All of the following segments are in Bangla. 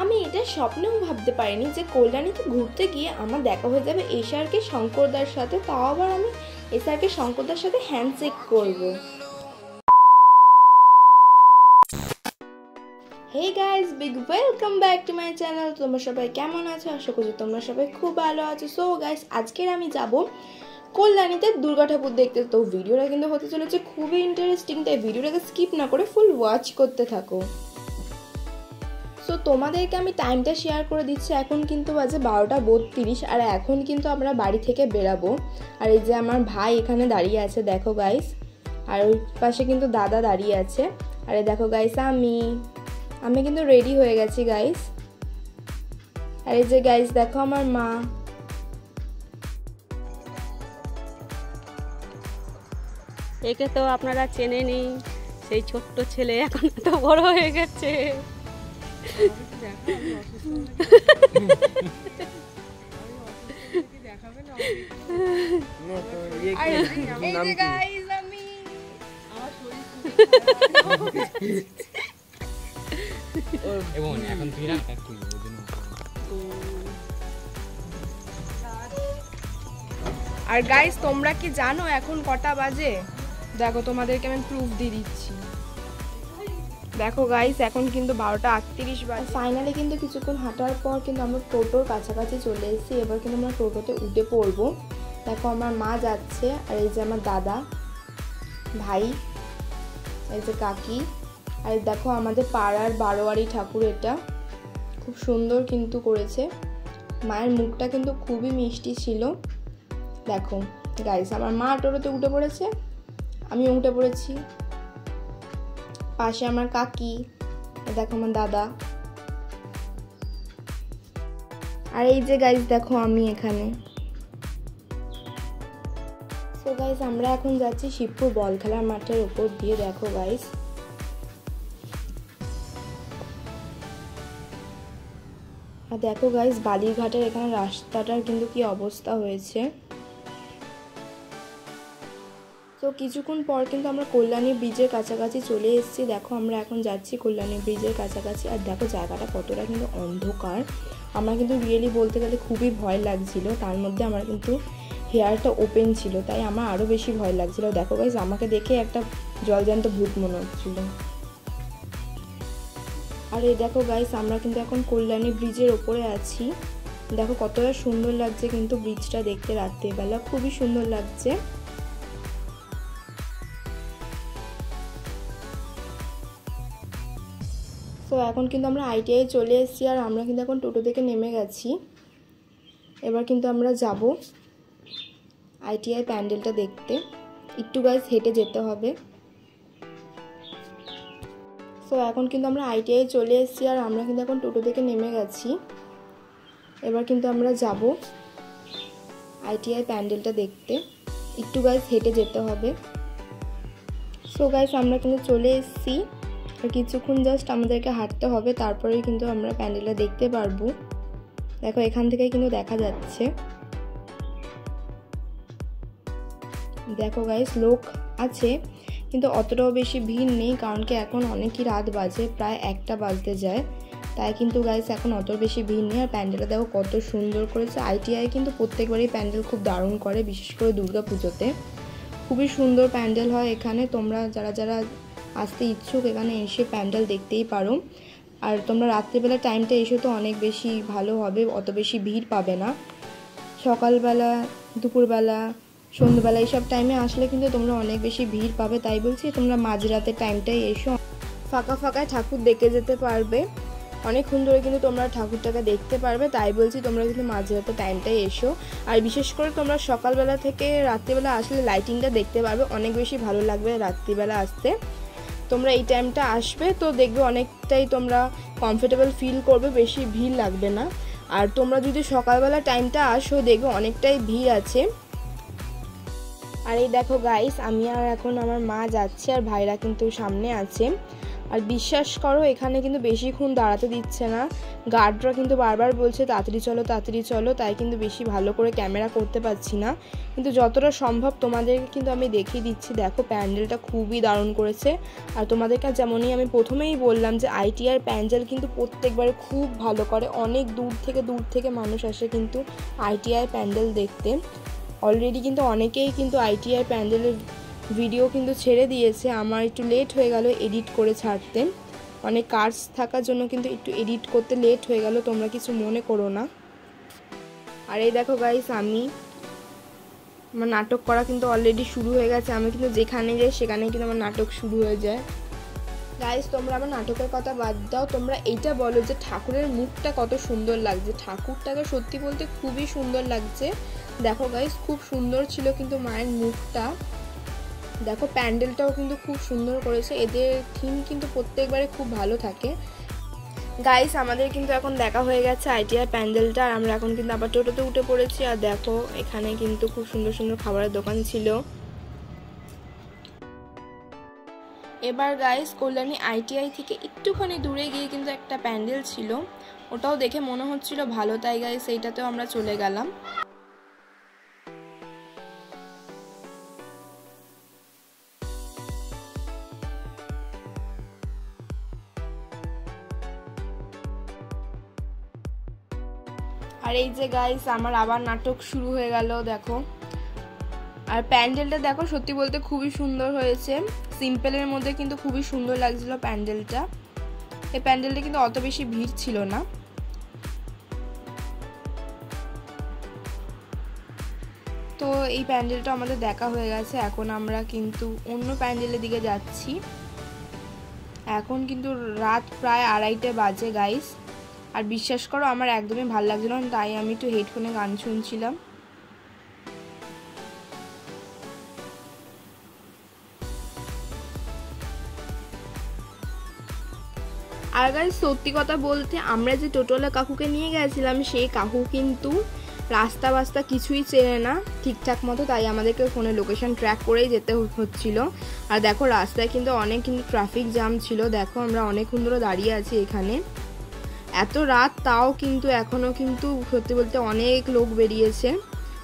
আমি এটা স্বপ্নেও ভাবতে পারিনি যে কল্যাণীতে ঘুরতে গিয়ে আমার দেখা হয়ে যাবে এসআরকে শঙ্করদার সাথে, তাও আবার আমি এসআরকে শঙ্করদার সাথে হ্যান্ডশেক করব। Hey guys, big welcome back to my channel. তোমরা সবাই কেমন আছো? আশা করছি তোমরা সবাই খুব ভালো আছো। সো গাইজ, আজকের আমি যাব কল্যাণীতে দুর্গা ঠাকুর দেখতে। তো ভিডিওটা কিন্তু হতে চলেছে খুবই ইন্টারেস্টিং, তাই ভিডিওটাকে স্কিপ না করে ফুল ওয়াচ করতে থাকো। সো তোমাদেরকে আমি টাইমটা শেয়ার করে দিচ্ছি। এখন কিন্তু বাজে 12:32 আর এখন কিন্তু আমরা বাড়ি থেকে বেরাবো। আর এই যে আমার ভাই এখানে দাঁড়িয়ে আছে দেখো গাইস, আর ওই পাশে কিন্তু দাদা দাঁড়িয়ে আছে। আর এই দেখো গাইস, আমি কিন্তু রেডি হয়ে গেছি গাইস। আর এই যে গাইস দেখো আমার মা। একে তো আপনারা চেনেনি, সেই ছোট্ট ছেলে এখন তো বড় হয়ে গেছে। আর গাইস, তোমরা কি জানো এখন কটা বাজে? দেখো তোমাদেরকে আমি প্রুফ দিয়ে দিচ্ছি। দেখো গাইস, এখন কিন্তু 12:38 বাজে। ফাইনালি কিন্তু কিছুক্ষণ হাঁটার পর কিন্তু আমরা টোটোর কাছাকাছি চলে এসেছি। এবার কিন্তু আমরা টোটোতে উঠে পড়বো। দেখো আমার মা যাচ্ছে, আর এই যে আমার দাদা, ভাই, এই যে কাকি, আর দেখো আমাদের পাড়ার বারোয়ারি ঠাকুর। এটা খুব সুন্দর কিন্তু করেছে। মায়ের মুখটা কিন্তু খুবই মিষ্টি ছিল। দেখো গাইস, আমার মা টোটোতে উঠে পড়েছে, আমি উঠে পড়েছি। পাশে আমার কাকি, দেখো আমার দাদা, আর এই যে গাইস দেখো আমি এখানে। সো গাইস, আমরা এখন যাচ্ছি শিবপুর বল খেলার মাঠের উপর দিয়ে। দেখো গাইস, আর দেখো গাইস বালিরঘাটের এখানে রাস্তাটার কিন্তু কি অবস্থা হয়েছে। তো কিছুক্ষণ পর কিন্তু আমরা কল্যাণী ব্রিজের কাছাকাছি চলে এসেছি। দেখো আমরা এখন যাচ্ছি কল্যাণী ব্রিজের কাছাকাছি। আর দেখো জায়গাটা কতটা কিন্তু অন্ধকার। আমার কিন্তু রিয়েলি বলতে গেলে খুবই ভয় লাগছিল। তার মধ্যে আমার কিন্তু হেয়ারটা ওপেন ছিল, তাই আমার আরও বেশি ভয় লাগছিল। দেখো গাইস, আমাকে দেখে একটা জলজ্যান্ত ভূত মনে হচ্ছিল। আর এই দেখো গাইস, আমরা কিন্তু এখন কল্যাণী ব্রিজের ওপরে আছি। দেখো কতটা সুন্দর লাগছে কিন্তু ব্রিজটা দেখতে, রাত্রিবেলা খুবই সুন্দর লাগছে। তো এখন কিন্তু আমরা আইটিআই চলে এসেছি, আর আমরা কিন্তু এখন টোটো থেকে নেমে গেছি। এবার কিন্তু আমরা যাব আইটিআই প্যান্ডেলটা দেখতে। একটু গাইস হেঁটে যেতে হবে। তো এখন কিন্তু আমরা আইটিআই চলে এসেছি, আর আমরা কিন্তু এখন টোটো থেকে নেমে গেছি। এবার কিন্তু আমরা যাব আইটিআই প্যান্ডেলটা দেখতে। একটু গাইস হেঁটে যেতে হবে। সো গাইস, আমরা কিন্তু চলে এসেছি, আর কিছুক্ষণ জাস্ট আমাদেরকে হাঁটতে হবে, তারপরেই কিন্তু আমরা প্যান্ডেলটা দেখতে পারবো। দেখো এখান থেকে কিন্তু দেখা যাচ্ছে। দেখো গাইস, লোক আছে কিন্তু অতটাও বেশি ভিড় নেই, কারণ কি এখন অনেকই রাত বাজে, প্রায় 1টা বাজতে যায়। তাই কিন্তু গাইস এখন অত বেশি ভিড় নেই। আর প্যান্ডেলটা দেখো কত সুন্দর করেছে। আইটিআই কিন্তু প্রত্যেকবারই প্যান্ডেল খুব দারুণ করে, বিশেষ করে দুর্গা পুজোতে খুবই সুন্দর প্যান্ডেল হয় এখানে। তোমরা যারা যারা আসতে ইচ্ছুক এখানে এসে প্যান্ডেল দেখতেই পারো। আর তোমরা রাত্রিবেলা টাইমটা এসে তো অনেক বেশি ভালো হবে, অত বেশি ভিড় পাবে না। সকালবেলা, দুপুরবেলা, সন্ধ্যাবেলা এইসব টাইমে আসলে কিন্তু তোমরা অনেক বেশি ভিড় পাবে। তাই বলছি তোমরা মাঝরাতের টাইমটাই এসো, ফাঁকা ফাঁকায় ঠাকুর দেখে যেতে পারবে, অনেকক্ষণ ধরে কিন্তু তোমরা ঠাকুরটাকে দেখতে পারবে। তাই বলছি তোমরা কিন্তু মাঝরাতের টাইমটাই এসো। আর বিশেষ করে তোমরা সকালবেলা থেকে রাত্রিবেলা আসলে লাইটিংটা দেখতে পারবে, অনেক বেশি ভালো লাগবে রাত্রিবেলা আসতে। তোমরা এই টাইমটা আসবে তো দেখবে অনেকটাই তোমরা কমফোর্টেবল ফিল করবে, বেশি ভিড় লাগবে না। আর তোমরা যদি সকালবেলা টাইমটা আসো দেখবে অনেকটাই ভিড় আছে। আর এই দেখো গাইস, আমি আর এখন আমার মা যাচ্ছে, আর ভাইরা কিন্তু সামনে আছে। আর বিশ্বাস করো এখানে কিন্তু বেশিক্ষণ দাঁড়াতে দিচ্ছে না, গার্ডরা কিন্তু বারবার বলছে তাড়াতাড়ি চলো তাড়াতাড়ি চলো, তাই কিন্তু বেশি ভালো করে ক্যামেরা করতে পারছি না, কিন্তু যতটা সম্ভব তোমাদেরকে কিন্তু আমি দেখিয়ে দিচ্ছি। দেখো প্যান্ডেলটা খুবই দারুণ করেছে। আর তোমাদেরকে যেমনই আমি প্রথমেই বললাম যে ITR প্যান্ডেল কিন্তু প্রত্যেকবারে খুব ভালো করে, অনেক দূর থেকে মানুষ আসে কিন্তু ITR প্যান্ডেল দেখতে। অলরেডি কিন্তু অনেকেই কিন্তু ITR প্যান্ডেলের ভিডিও কিন্তু ছেড়ে দিয়েছে, আমার একটু লেট হয়ে গেল এডিট করে ছাড়তে, অনেক কাজ থাকার জন্য কিন্তু একটু এডিট করতে লেট হয়ে গেল, তোমরা কিছু মনে করো না। আর এই দেখো গাইস আমার নাটক করা কিন্তু অলরেডি শুরু হয়ে গেছে, আমি কিন্তু যেখানে যাই সেখানে কিন্তু আমার নাটক শুরু হয়ে যায়। গাইস তোমরা আমার নাটকের কথা বাদ দাও, তোমরা এইটা বলো যে ঠাকুরের মুখটা কত সুন্দর লাগছে। ঠাকুরটাকে সত্যি বলতে খুবই সুন্দর লাগছে। দেখো গাইস খুব সুন্দর ছিল কিন্তু মায়ের মুখটা। দেখো প্যান্ডেলটাও কিন্তু খুব সুন্দর করেছে, এদের থিম কিন্তু প্রত্যেকবারে খুব ভালো থাকে। গাইস আমাদের কিন্তু এখন দেখা হয়ে গেছে ITR প্যান্ডেলটা, আর আমরা এখন কিন্তু আবার টোটোতে উঠে পড়েছি। আর দেখো এখানে কিন্তু খুব সুন্দর সুন্দর খাবারের দোকান ছিল। এবার গাইস কল্যাণী ITI থেকে একটুখানি দূরে গিয়ে কিন্তু একটা প্যান্ডেল ছিল, ওটাও দেখে মনে হচ্ছিল ভালো, তাই গাইস এইটাতেও আমরা চলে গেলাম। আর এই যে গাইস আমার আবার নাটক শুরু হয়ে গেল দেখো। আর প্যান্ডেলটা দেখো সত্যি বলতে খুবই সুন্দর হয়েছে, সিম্পলের মধ্যে কিন্তু খুবই সুন্দর লাগছিল প্যান্ডেলটা। এই প্যান্ডেলটা কিন্তু অত বেশি ভিড় ছিল না। তো এই প্যান্ডেলটা আমাদের দেখা হয়ে গেছে, এখন আমরা কিন্তু অন্য প্যান্ডেলের দিকে যাচ্ছি। এখন কিন্তু রাত প্রায় 2:30 বাজে গাইস। আর বিশ্বাস করো আমার একদমই ভালো লাগছিল না, তাই আমি একটু হেডফোনে গান শুনছিলাম। আর গাইস সত্যি কথা বলতে আমরা যে টোটোওয়ালা কাকুকে নিয়ে গেছিলাম সেই কাকু কিন্তু রাস্তা বাস্তা কিছুই চেনে না ঠিকঠাক মতো, তাই আমাদেরকে ফোনে লোকেশন ট্র্যাক করেই যেতে হচ্ছিল। আর দেখো রাস্তায় কিন্তু অনেক কিন্তু ট্রাফিক জ্যাম ছিল, দেখো আমরা অনেকক্ষণ ধরে দাঁড়িয়ে আছি এখানে, এত রাত তাও কিন্তু এখনও কিন্তু সত্যি বলতে অনেক লোক বেরিয়েছে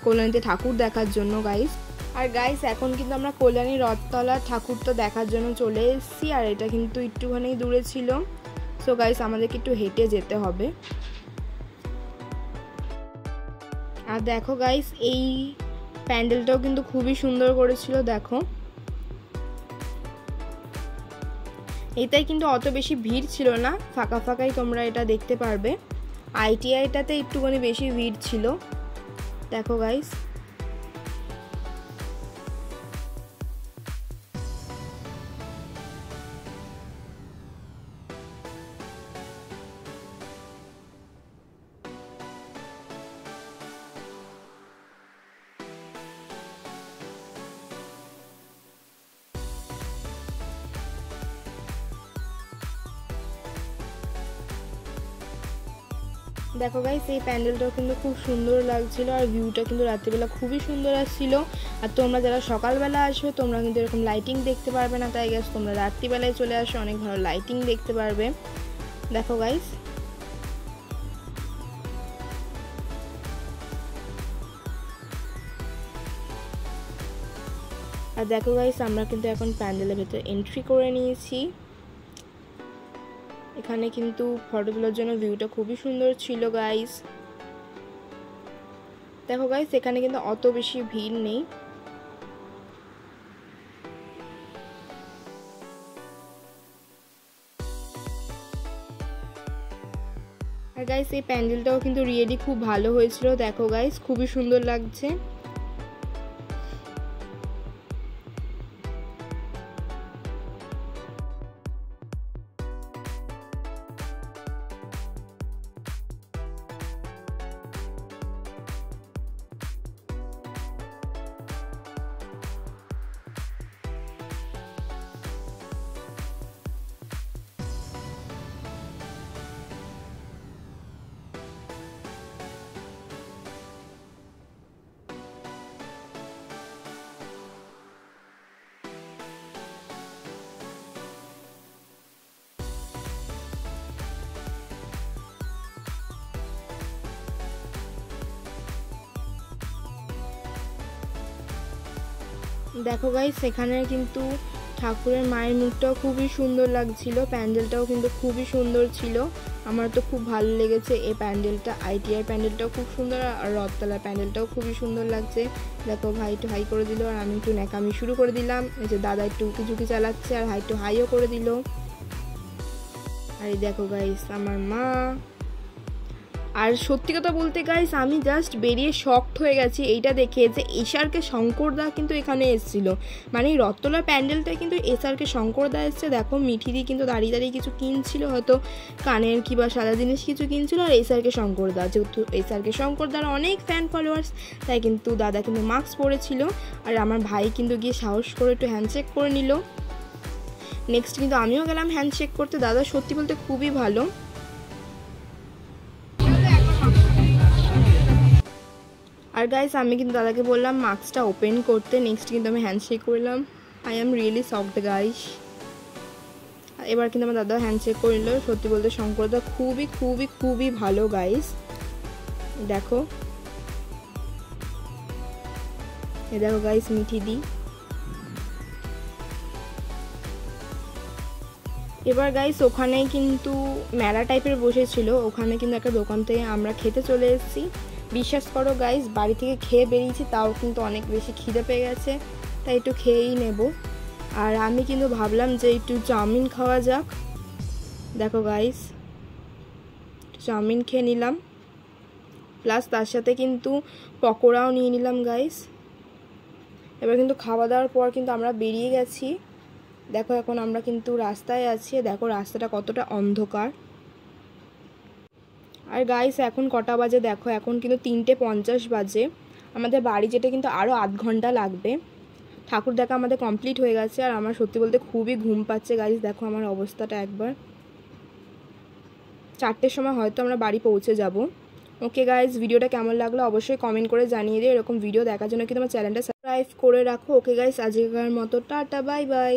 কল্যাণীতে ঠাকুর দেখার জন্য গাইস। আর গাইস এখন কিন্তু আমরা কল্যাণী রথতলা ঠাকুরটা দেখার জন্য চলে এসেছি, আর এটা কিন্তু একটুখানি দূরে ছিল। সো গাইস আমাদেরকে একটু হেঁটে যেতে হবে। আর দেখো গাইস এই প্যান্ডেলটাও কিন্তু খুবই সুন্দর করেছিল দেখো, এটাই কিন্তু অত বেশি ভিড় ছিল না, ফাঁকা ফাঁকাই তোমরা এটা দেখতে পারবে। ITIটাতে একটুখানি বেশি ভিড় ছিল দেখো গাইস। দেখো গাইস এই প্যান্ডেলটাও কিন্তু খুব সুন্দর লাগছিল, আর ভিউটা কিন্তু রাত্রিবেলা খুবই সুন্দর আসছিল। আর তোমরা যারা সকালবেলা আসবে তোমরা কিন্তু এরকম লাইটিং দেখতে পারবে না, তাই গাইস তোমরা রাত্রিবেলায় চলে আসো, অনেক ভালো লাইটিং দেখতে পারবে। দেখো গাইস আর দেখো গাইস আমরা কিন্তু এখন প্যান্ডেলের ভেতরে এন্ট্রি করে নিয়েছি। এখানে কিন্তু ফটো তোলার জন্য ভিউটা খুবই সুন্দর ছিল গাইস। দেখো গাইস এখানে কিন্তু অত বেশি ভিড় নেই। আর গাইস এই প্যান্ডেলটাও কিন্তু রিয়েলি খুব ভালো হয়েছিল, দেখো গাইস খুবই সুন্দর লাগছে। দেখো গাইস এখানে কিন্তু ঠাকুরের মায়ের মুখটাও খুবই সুন্দর লাগছিল, প্যান্ডেলটাও কিন্তু খুবই সুন্দর ছিল। আমার তো খুব ভালো লেগেছে এই প্যান্ডেলটা। ITI প্যান্ডেলটাও খুব সুন্দর আর রথতলার প্যান্ডেলটাও খুবই সুন্দর লাগছে। দেখো ভাই একটু হাই করে দিল আর আমি একটু ন্যাকামি শুরু করে দিলাম। এই যে দাদা একটু উকি ঝুঁকি চালাচ্ছে আর একটু হাইও করে দিল। আর এই দেখো গাইস আমার মা। আর সত্যি কথা বলতে গাইস আমি জাস্ট বেরিয়ে শকড হয়ে গেছি এইটা দেখে যে এসআরকে শঙ্করদা কিন্তু এখানে এসেছিল। মানে এই রথতলার প্যান্ডেলটায় কিন্তু এসআরকে শঙ্করদা এসছে। দেখো মিঠিদি কিন্তু দাঁড়িয়ে দাঁড়িয়ে কিছু কিনছিল, হয়তো কানের কি বা সাদা জিনিস কিছু কিনছিল। আর এসআরকে শঙ্করদা, যেহেতু এসআরকে শঙ্করদার অনেক ফ্যান ফলোয়ার্স, তাই কিন্তু দাদা কিন্তু মাস্ক পরেছিল। আর আমার ভাই কিন্তু গিয়ে সাহস করে একটু হ্যান্ডশেক করে নিল। নেক্সট কিন্তু আমিও গেলাম হ্যান্ডশেক করতে। দাদা সত্যি বলতে খুবই ভালো। আর গাইস আমি কিন্তু দাদাকে বললাম মাস্কটা ওপেন করতে। নেক্সট কিন্তু আমি হ্যান্ডশেক করলাম। I am really shocked guys. এবার কিন্তু আমার দাদা হ্যান্ডশেক করে নিল। সত্যি বলতে শঙ্করদা খুবই খুবই খুবই ভালো গাইস। দেখো এ দেখো গাইস মিঠিদি। এবার গাইস ওখানে কিন্তু মেলা টাইপের বসেছিল, ওখানে কিন্তু একটা দোকান থেকে আমরা খেতে চলে এসেছি। বিশ্বাস করো গাইস বাড়ি থেকে খেয়ে বেরিয়েছি, তাও কিন্তু অনেক বেশি খিদে পেয়ে গেছে, তাই একটু খেয়েই নেব। আর আমি কিন্তু ভাবলাম যে একটু চাউমিন খাওয়া যাক। দেখো গাইস চাউমিন খেয়ে নিলাম, প্লাস তার সাথে কিন্তু পকোড়াও নিয়ে নিলাম গাইস। এবার কিন্তু খাওয়া দাওয়ার পর কিন্তু আমরা বেরিয়ে গেছি। দেখো এখন আমরা কিন্তু রাস্তায় আছি। দেখো রাস্তাটা কতটা অন্ধকার। আর গাইস এখন কটা বাজে দেখো, এখন কিন্তু 3:50 বাজে। আমাদের বাড়ি যেতে কিন্তু আরও আধ ঘন্টা লাগবে। ঠাকুর দেখা আমাদের কমপ্লিট হয়ে গেছে। আর আমার সত্যি বলতে খুবই ঘুম পাচ্ছে গাইস। দেখো আমার অবস্থাটা একবার। 4টের সময় হয়তো আমরা বাড়ি পৌঁছে যাব। ওকে গাইস ভিডিওটা কেমন লাগলো অবশ্যই কমেন্ট করে জানিয়ে দিও। এরকম ভিডিও দেখার জন্য কিন্তু আমার চ্যানেলটা সাবস্ক্রাইব করে রাখো। ওকে গাইস আজকের মতো টাটা বাই বাই।